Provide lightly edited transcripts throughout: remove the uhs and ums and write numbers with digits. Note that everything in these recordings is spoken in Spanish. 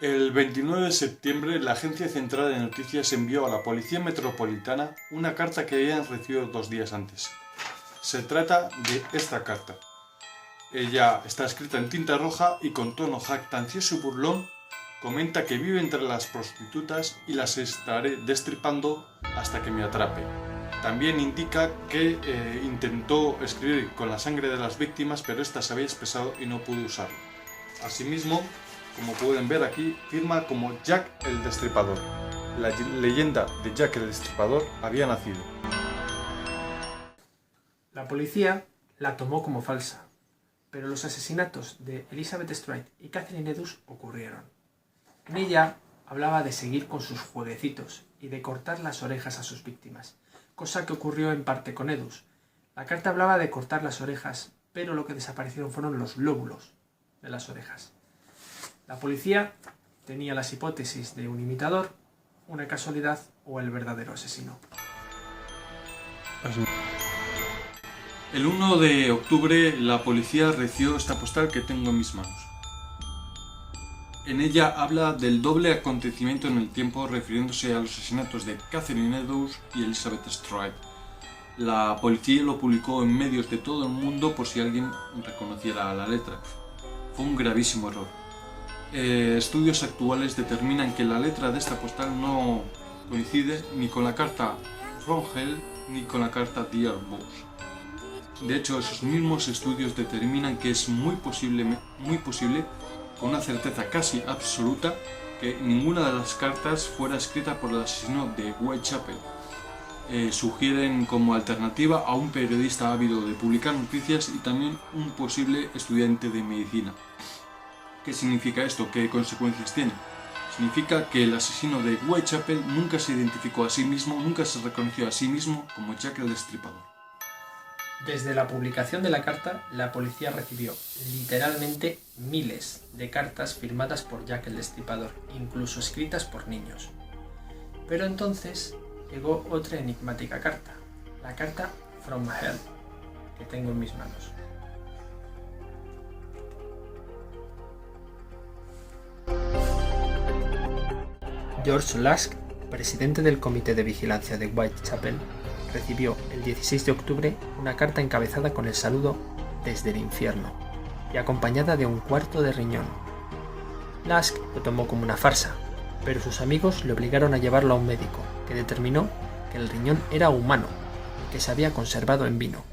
El 29 de septiembre, la Agencia Central de Noticias envió a la Policía Metropolitana una carta que habían recibido 2 días antes. Se trata de esta carta. Ella está escrita en tinta roja y con tono jactancioso y burlón comenta que vive entre las prostitutas y las estaré destripando hasta que me atrape. También indica que intentó escribir con la sangre de las víctimas, pero esta se había espesado y no pudo usarlo. Asimismo, como pueden ver aquí, firma como Jack el Destripador. La leyenda de Jack el Destripador había nacido. La policía la tomó como falsa, pero los asesinatos de Elizabeth Stride y Catherine Eddowes ocurrieron. En ella hablaba de seguir con sus jueguecitos y de cortar las orejas a sus víctimas, cosa que ocurrió en parte con Eddowes. La carta hablaba de cortar las orejas, pero lo que desaparecieron fueron los lóbulos de las orejas. La policía tenía las hipótesis de un imitador, una casualidad o el verdadero asesino. El 1 de octubre la policía recibió esta postal que tengo en mis manos. En ella habla del doble acontecimiento en el tiempo refiriéndose a los asesinatos de Catherine Eddowes y Elizabeth Stride. La policía lo publicó en medios de todo el mundo por si alguien reconociera la letra. Fue un gravísimo error. Estudios actuales determinan que la letra de esta postal no coincide ni con la carta From Hell ni con la carta Dear Boss. De hecho, esos mismos estudios determinan que es muy posible, con una certeza casi absoluta, que ninguna de las cartas fuera escrita por el asesino de Whitechapel. Sugieren como alternativa a un periodista ávido de publicar noticias y también un posible estudiante de medicina. ¿Qué significa esto? ¿Qué consecuencias tiene? Significa que el asesino de Whitechapel nunca se identificó a sí mismo, nunca se reconoció a sí mismo como Jack el Destripador. Desde la publicación de la carta, la policía recibió literalmente miles de cartas firmadas por Jack el Destripador, incluso escritas por niños. Pero entonces llegó otra enigmática carta, la carta From Hell, que tengo en mis manos. George Lask, presidente del Comité de Vigilancia de Whitechapel, recibió el 16 de octubre una carta encabezada con el saludo "Desde el infierno" y acompañada de un cuarto de riñón. Lask lo tomó como una farsa, pero sus amigos le obligaron a llevarlo a un médico, que determinó que el riñón era humano y que se había conservado en vino.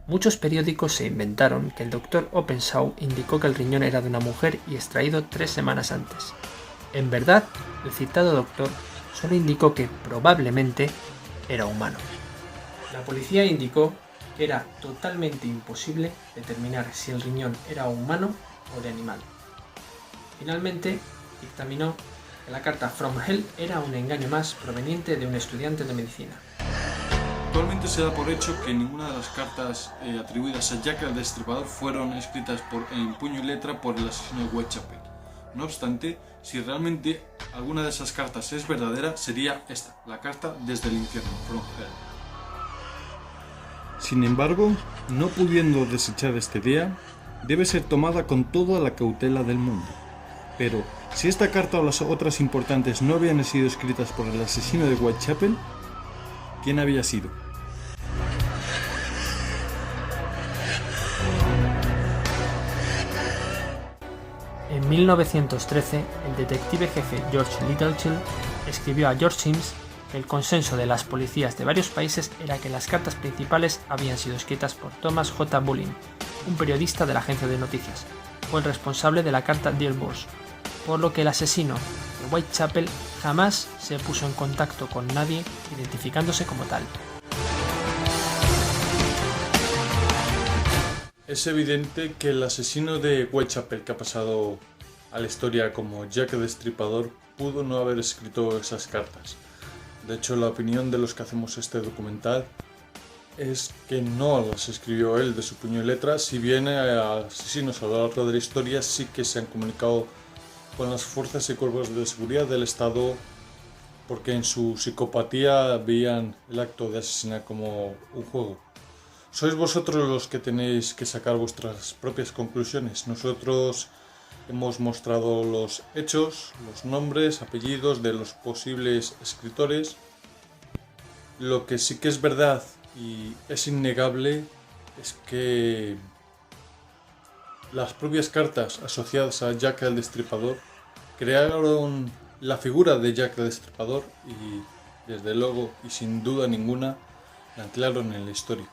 Muchos periódicos se inventaron que el Dr. Openshaw indicó que el riñón era de una mujer y extraído 3 semanas antes. En verdad, el citado doctor solo indicó que probablemente era humano. La policía indicó que era totalmente imposible determinar si el riñón era humano o de animal. Finalmente, dictaminó que la carta From Hell era un engaño más proveniente de un estudiante de medicina. Actualmente se da por hecho que ninguna de las cartas atribuidas a Jack el Destripador fueron escritas en puño y letra por el asesino de Whitechapel. No obstante, si realmente alguna de esas cartas es verdadera, sería esta, la carta Desde el infierno, From Hell. Sin embargo, no pudiendo desechar esta idea, debe ser tomada con toda la cautela del mundo. Pero, si esta carta o las otras importantes no habían sido escritas por el asesino de Whitechapel, ¿quién había sido? En 1913, el detective jefe George Littlechild escribió a George Sims que el consenso de las policías de varios países era que las cartas principales habían sido escritas por Thomas J. Bullen, un periodista de la agencia de noticias. Fue el responsable de la carta Dear Boss, por lo que el asesino de Whitechapel jamás se puso en contacto con nadie identificándose como tal. Es evidente que el asesino de Whitechapel, que ha pasado a la historia como Jack el Destripador, pudo no haber escrito esas cartas. De hecho, la opinión de los que hacemos este documental es que no las escribió él de su puño y letra, si bien asesinos a lo largo de la historia sí que se han comunicado con las fuerzas y cuerpos de seguridad del Estado porque en su psicopatía veían el acto de asesinar como un juego. Sois vosotros los que tenéis que sacar vuestras propias conclusiones. Nosotros hemos mostrado los hechos, los nombres, apellidos de los posibles escritores. Lo que sí que es verdad y es innegable es que las propias cartas asociadas a Jack el Destripador crearon la figura de Jack el Destripador y, desde luego y sin duda ninguna, la anclaron en la historia.